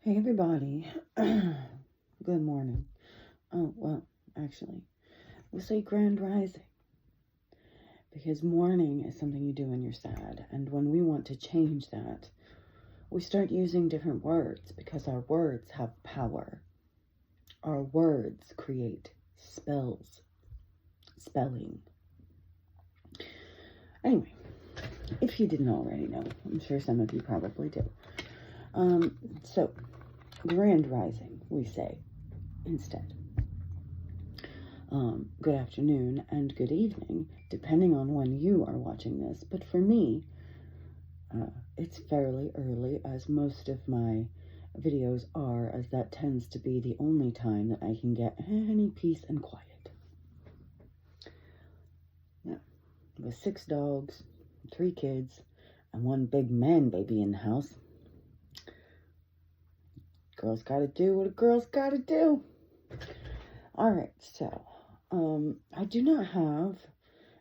Hey everybody, good morning. Oh, well, actually, we'll say grand rising, because morning is something you do when you're sad, and when we want to change that, we start using different words, because our words have power. Our words create spells, spelling. Anyway, if you didn't already know, I'm sure some of you probably do. So, grand rising, we say, instead. Good afternoon and good evening, depending on when you are watching this. But for me, it's fairly early, as most of my videos are, as that tends to be the only time that I can get any peace and quiet. Now, with 6 dogs, 3 kids, and 1 big man baby in the house, girl's gotta do what a girl's gotta do. Alright, so, I do not have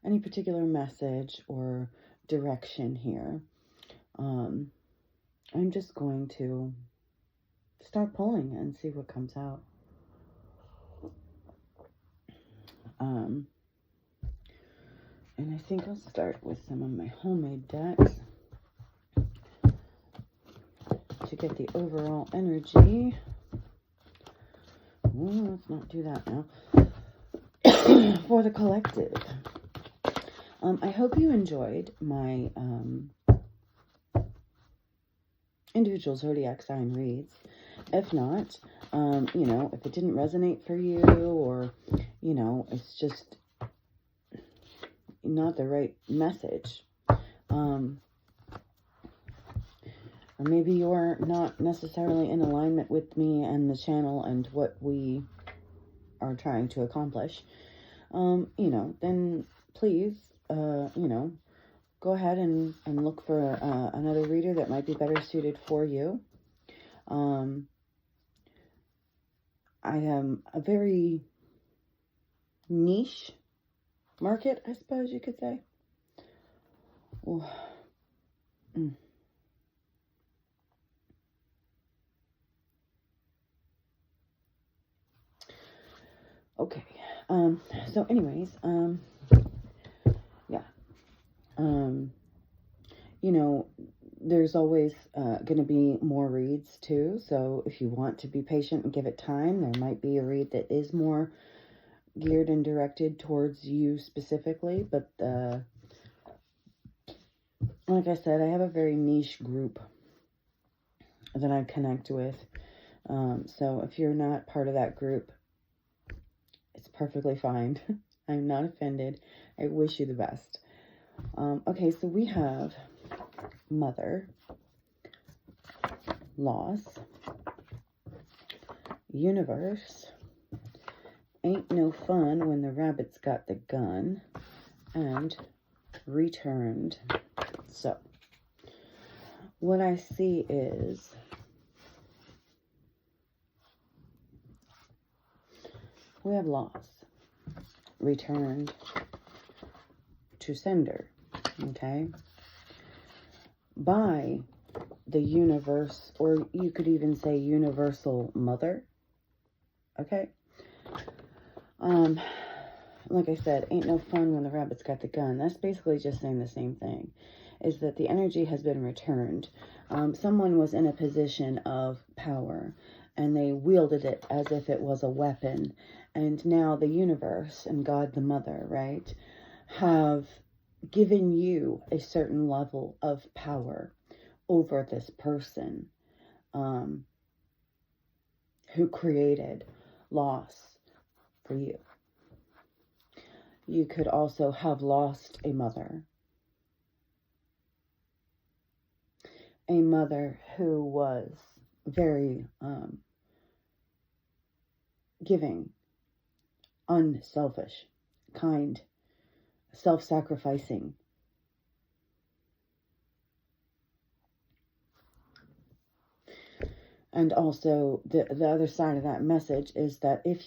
any particular message or direction here. I'm just going to start pulling and see what comes out. And I think I'll start with some of my homemade decks to get the overall energy. Well, let's not do that now. For the collective. I hope you enjoyed my individual zodiac sign reads. If not, if it didn't resonate for you, or, it's just not the right message, or maybe you're not necessarily in alignment with me and the channel and what we are trying to accomplish, then please, go ahead and look for another reader that might be better suited for you. I am a very niche market, I suppose you could say. Okay. So anyways, yeah. There's always going to be more reads too. So if you want to be patient and give it time, there might be a read that is more geared and directed towards you specifically. But like I said, I have a very niche group that I connect with. So if you're not part of that group, it's perfectly fine. I'm not offended. I wish you the best. Okay, so we have mother, loss, universe, ain't no fun when the rabbit's got the gun, and returned. So, what I see is we have loss, returned to sender, okay, by the universe, or you could even say universal mother, okay. Like I said, ain't no fun when the rabbit's got the gun. That's basically just saying the same thing, is that the energy has been returned. Someone was in a position of power, and they wielded it as if it was a weapon, and now the universe and God the Mother, right, have given you a certain level of power over this person who created loss for you. You could also have lost a mother who was very giving, unselfish, kind, self-sacrificing. And also, the other side of that message is that if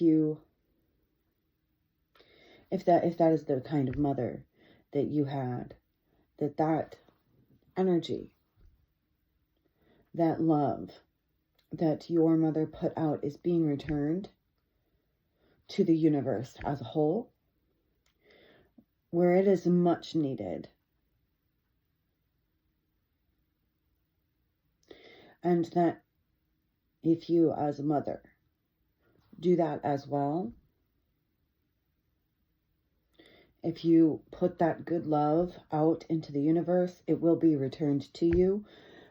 that is the kind of mother that you had, that energy, that love, that your mother put out is being returned to the universe as a whole, where it is much needed. And that if you as a mother do that as well, if you put that good love out into the universe, it will be returned to you.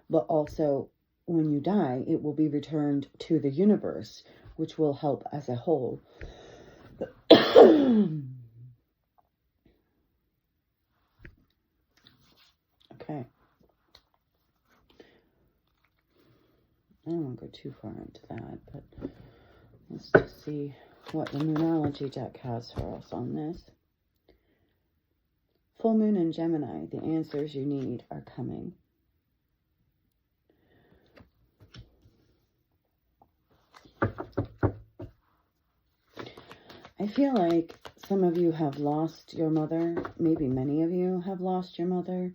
But also, when you die, it will be returned to the universe, which will help as a whole. Okay. I don't want to go too far into that, but let's just see what the Moonology deck has for us on this. Full moon in Gemini, the answers you need are coming. I feel like some of you have lost your mother, maybe many of you have lost your mother,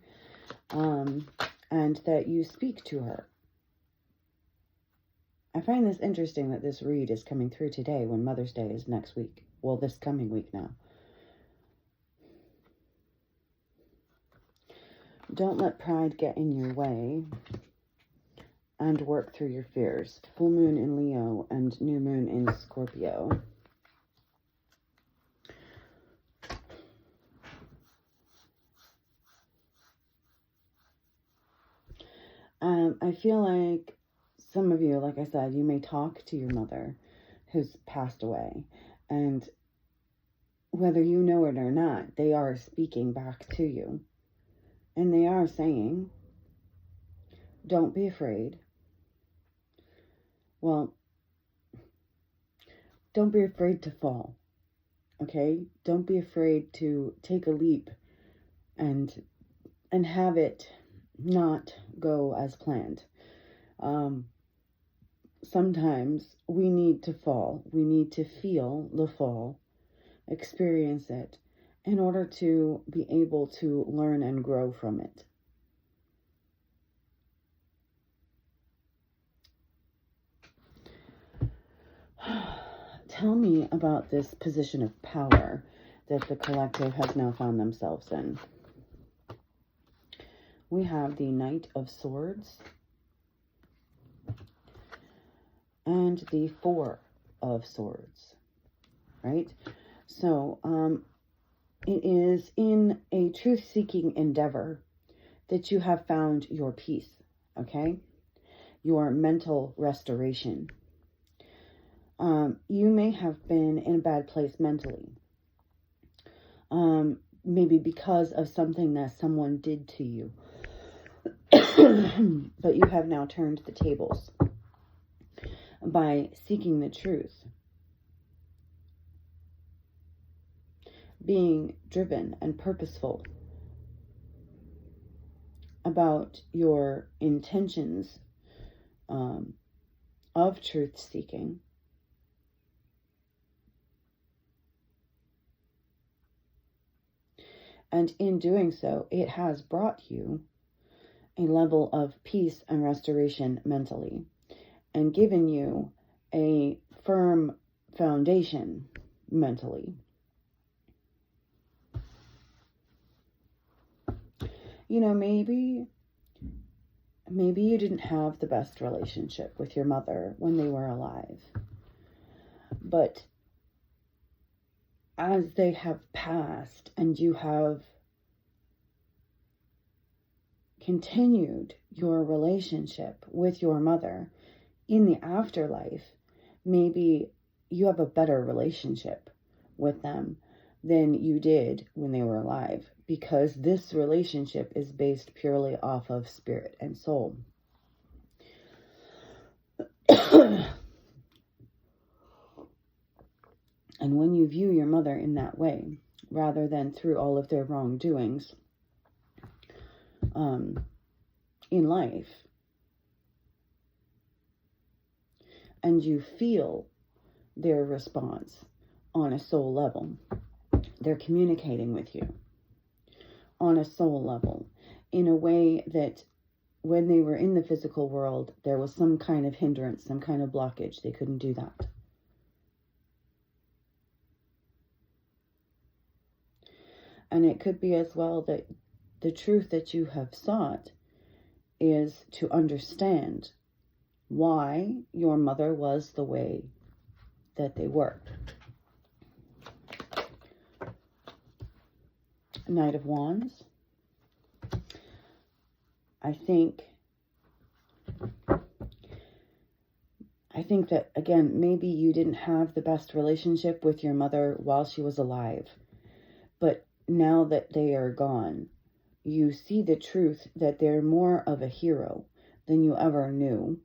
and that you speak to her. I find this interesting that this read is coming through today when Mother's Day is next week. Well, this coming week now. Don't let pride get in your way and work through your fears. Full moon in Leo and new moon in Scorpio. I feel like some of you, like I said, you may talk to your mother who's passed away, and whether you know it or not, they are speaking back to you, and they are saying, don't be afraid. Well, don't be afraid to fall, okay? Don't be afraid to take a leap and have it not go as planned. Sometimes we need to fall. We need to feel the fall, experience it, in order to be able to learn and grow from it. Tell me about this position of power that the collective has now found themselves in. We have the Knight of Swords and the Four of Swords, right? So, it is in a truth-seeking endeavor that you have found your peace, okay? Your mental restoration. You may have been in a bad place mentally. Maybe because of something that someone did to you. But you have now turned the tables by seeking the truth. Being driven and purposeful about your intentions of truth seeking. And in doing so, it has brought you a level of peace and restoration mentally, and given you a firm foundation mentally. You know, maybe you didn't have the best relationship with your mother when they were alive. But as they have passed and you have continued your relationship with your mother in the afterlife, maybe you have a better relationship with them than you did when they were alive, because this relationship is based purely off of spirit and soul. And when you view your mother in that way, rather than through all of their wrongdoings in life, and you feel their response on a soul level, they're communicating with you on a soul level in a way that when they were in the physical world, there was some kind of hindrance, some kind of blockage. They couldn't do that. And it could be as well that the truth that you have sought is to understand why your mother was the way that they were. Knight of Wands. I think that, again, maybe you didn't have the best relationship with your mother while she was alive. But now that they are gone, you see the truth that they're more of a hero than you ever knew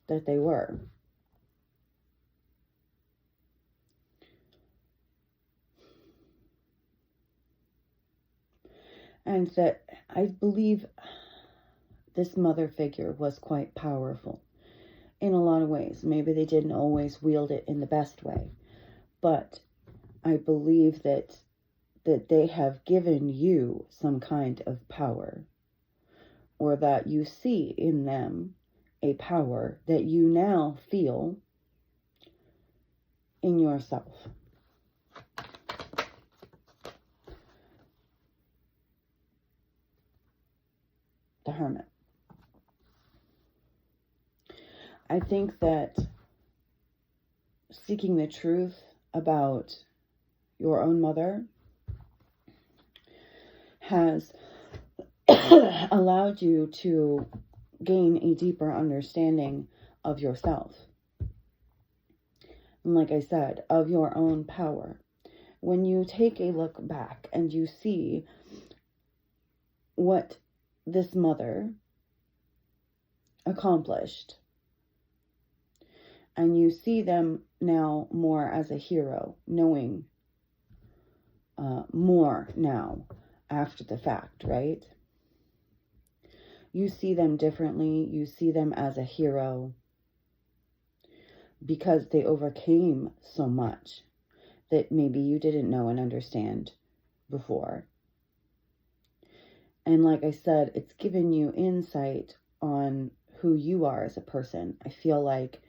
that they were. And that I believe this mother figure was quite powerful in a lot of ways. Maybe they didn't always wield it in the best way, but I believe that they have given you some kind of power, or that you see in them a power that you now feel in yourself. The Hermit. I think that seeking the truth about your own mother has allowed you to gain a deeper understanding of yourself. And like I said, of your own power. When you take a look back and you see what this mother accomplished, and you see them now more as a hero, knowing more now after the fact, right? You see them differently. You see them as a hero because they overcame so much that maybe you didn't know and understand before. And like I said, it's given you insight on who you are as a person. I feel like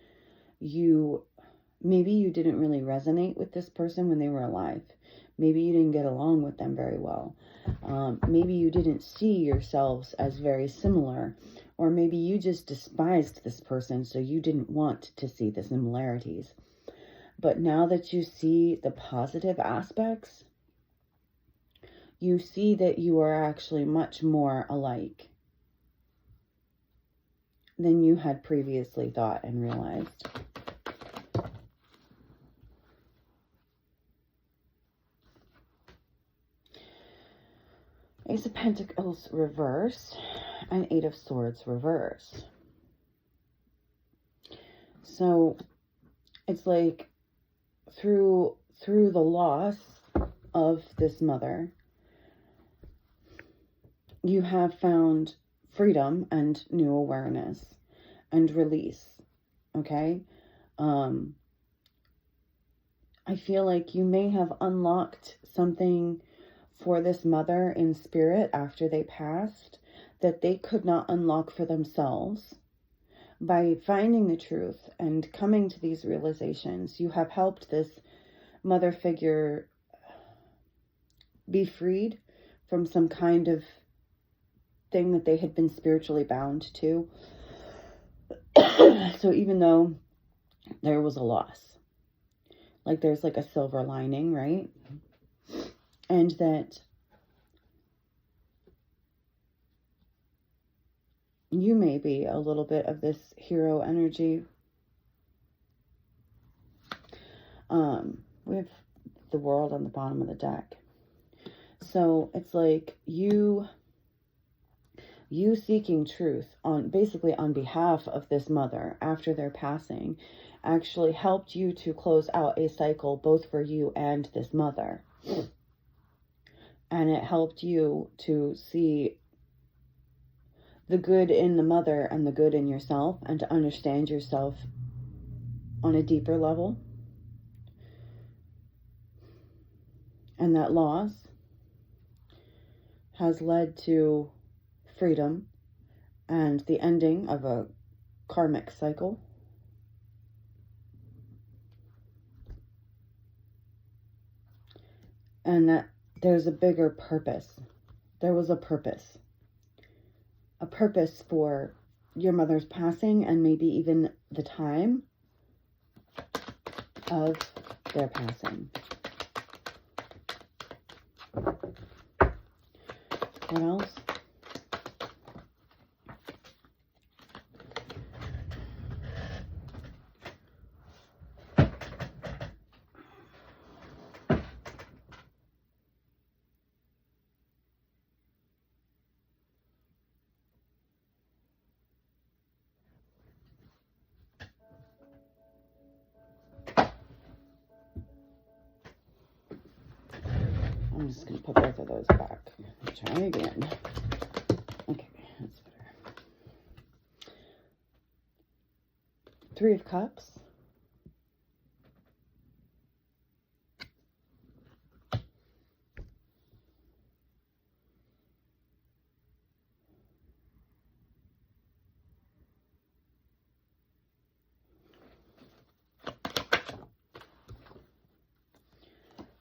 maybe you didn't really resonate with this person when they were alive. Maybe you didn't get along with them very well. Maybe you didn't see yourselves as very similar, or maybe you just despised this person, so you didn't want to see the similarities. But now that you see the positive aspects, you see that you are actually much more alike than you had previously thought and realized. Ace of Pentacles reversed and Eight of Swords reversed. So it's like through the loss of this mother, you have found freedom and new awareness and release. Okay? I feel like you may have unlocked something for this mother in spirit after they passed that they could not unlock for themselves. By finding the truth and coming to these realizations, you have helped this mother figure be freed from some kind of thing that they had been spiritually bound to. So even though there was a loss, like there's like a silver lining, right? And that you may be a little bit of this hero energy. We have the World on the bottom of the deck. So it's like you seeking truth basically on behalf of this mother after their passing actually helped you to close out a cycle both for you and this mother. And it helped you to see the good in the mother and the good in yourself, and to understand yourself on a deeper level. And that loss has led to freedom and the ending of a karmic cycle. And that there's a bigger purpose. There was a purpose for your mother's passing, and maybe even the time of their passing. What else? I'm just going to put both of those back. Try again. Okay, that's better. 3 of Cups.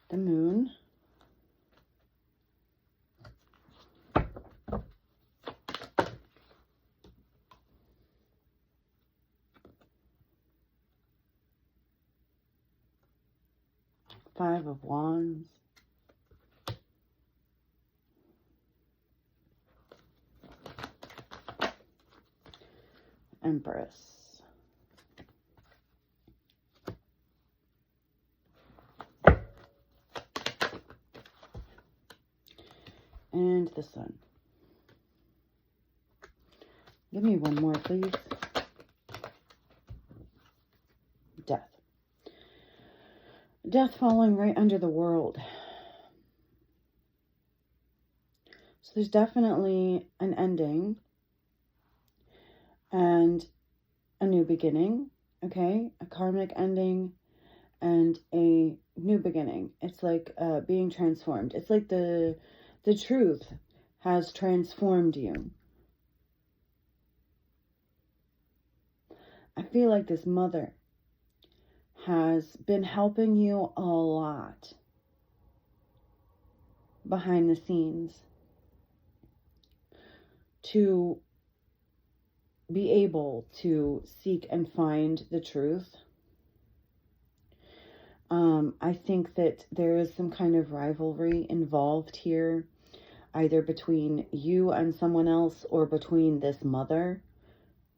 The Moon. Five of Wands. Empress. And the Sun. Give me one more, please. Death. Death falling right under the World. So there's definitely an ending and a new beginning, okay? A karmic ending and a new beginning. It's like being transformed. It's like the truth has transformed you. I feel like this mother has been helping you a lot behind the scenes to be able to seek and find the truth. I think that there is some kind of rivalry involved here, either between you and someone else or between this mother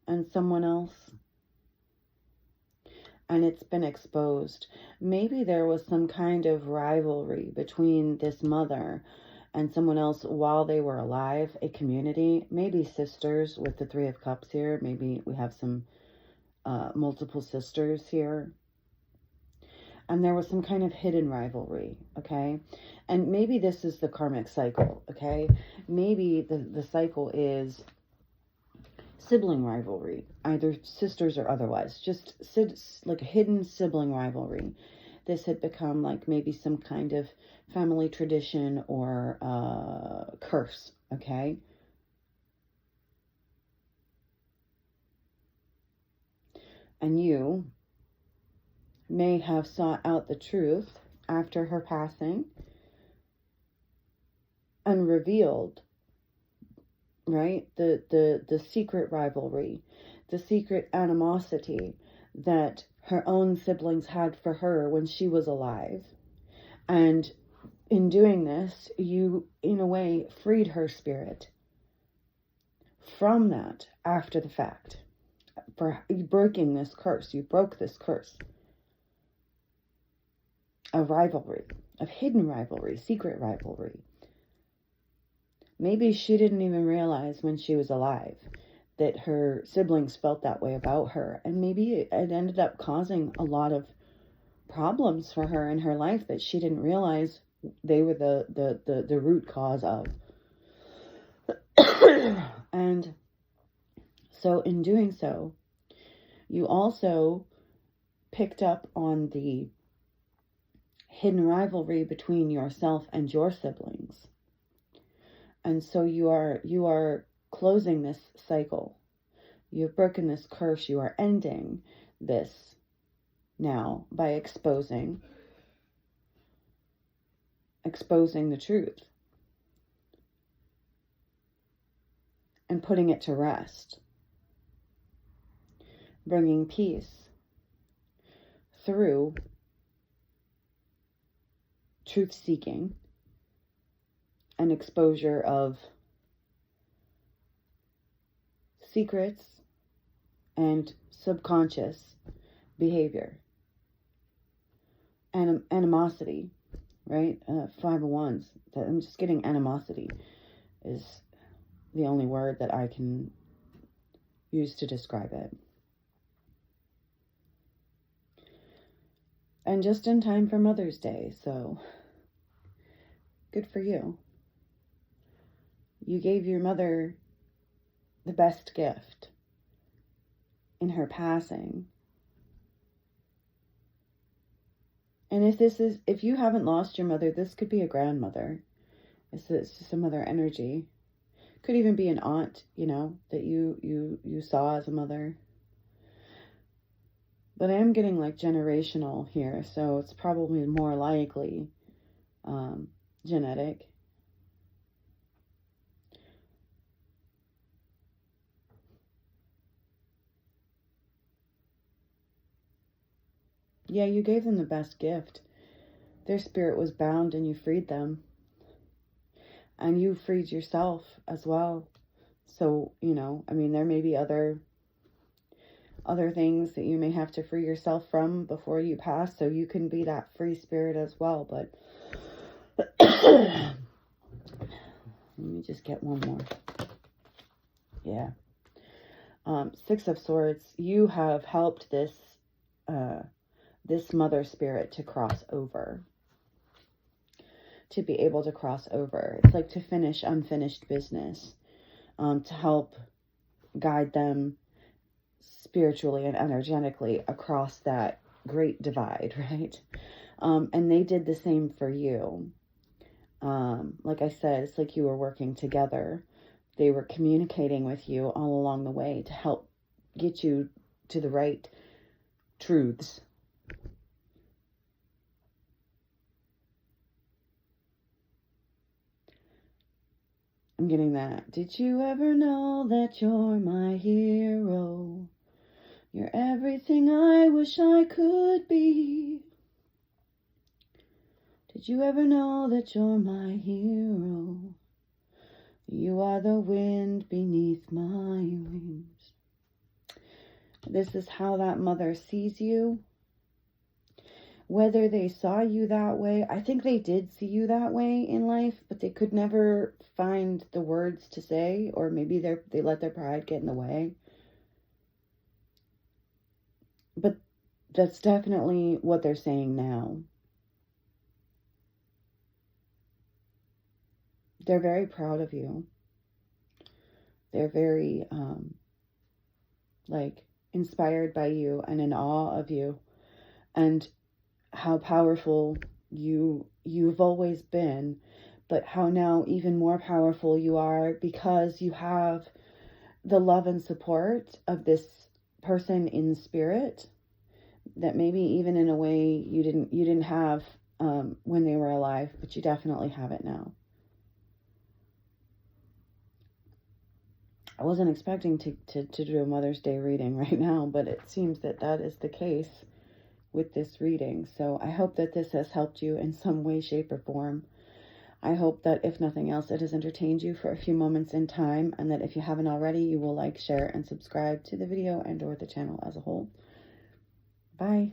and someone else. And it's been exposed. Maybe there was some kind of rivalry between this mother and someone else while they were alive, a community, maybe sisters with the 3 of Cups here. Maybe we have some multiple sisters here. And there was some kind of hidden rivalry, okay? And maybe this is the karmic cycle, okay? Maybe the cycle is sibling rivalry, either sisters or otherwise. Just like a hidden sibling rivalry. This had become like maybe some kind of family tradition or curse, okay? And you may have sought out the truth after her passing and revealed, right, the secret rivalry, the secret animosity that her own siblings had for her when she was alive. And in doing this, you, in a way, freed her spirit from that after the fact. For breaking this curse, you broke this curse of rivalry, of hidden rivalry, secret rivalry. Maybe she didn't even realize when she was alive that her siblings felt that way about her. And maybe it ended up causing a lot of problems for her in her life that she didn't realize they were the root cause of. And so in doing so, you also picked up on the hidden rivalry between yourself and your siblings. And so you are closing this cycle. You've broken this curse. You are ending this now by exposing the truth and putting it to rest, bringing peace through truth-seeking and exposure of secrets and subconscious behavior and animosity, right? 501s. I'm just getting animosity is the only word that I can use to describe it. And just in time for Mother's Day, so good for you. You gave your mother the best gift in her passing. And if you haven't lost your mother, this could be a grandmother. It's just a mother energy. Could even be an aunt, that you saw as a mother. But I am getting like generational here, so it's probably more likely genetic. Yeah, you gave them the best gift. Their spirit was bound and you freed them. And you freed yourself as well. So, there may be other things that you may have to free yourself from before you pass, so you can be that free spirit as well. But let me just get one more. Yeah. 6 of Swords. You have helped this mother spirit to cross over. To be able to cross over. It's like to finish unfinished business. To help guide them spiritually and energetically across that great divide, right? And they did the same for you. Like I said, it's like you were working together. They were communicating with you all along the way to help get you to the right truths. I'm getting that. Did you ever know that you're my hero? You're everything I wish I could be. Did you ever know that you're my hero? You are the wind beneath my wings. This is how that mother sees you. Whether they saw you that way, I think they did see you that way in life, but they could never find the words to say, or maybe they let their pride get in the way. But that's definitely what they're saying now. They're very proud of you. They're very, inspired by you and in awe of you. And how powerful you've always been, but how now even more powerful you are because you have the love and support of this person in spirit that maybe even in a way you didn't have when they were alive, but you definitely have it now. I wasn't expecting to do a Mother's Day reading right now, but it seems that is the case with this reading. So I hope that this has helped you in some way, shape, or form. I hope that if nothing else, it has entertained you for a few moments in time, and that if you haven't already, you will like, share, and subscribe to the video and or the channel as a whole. Bye.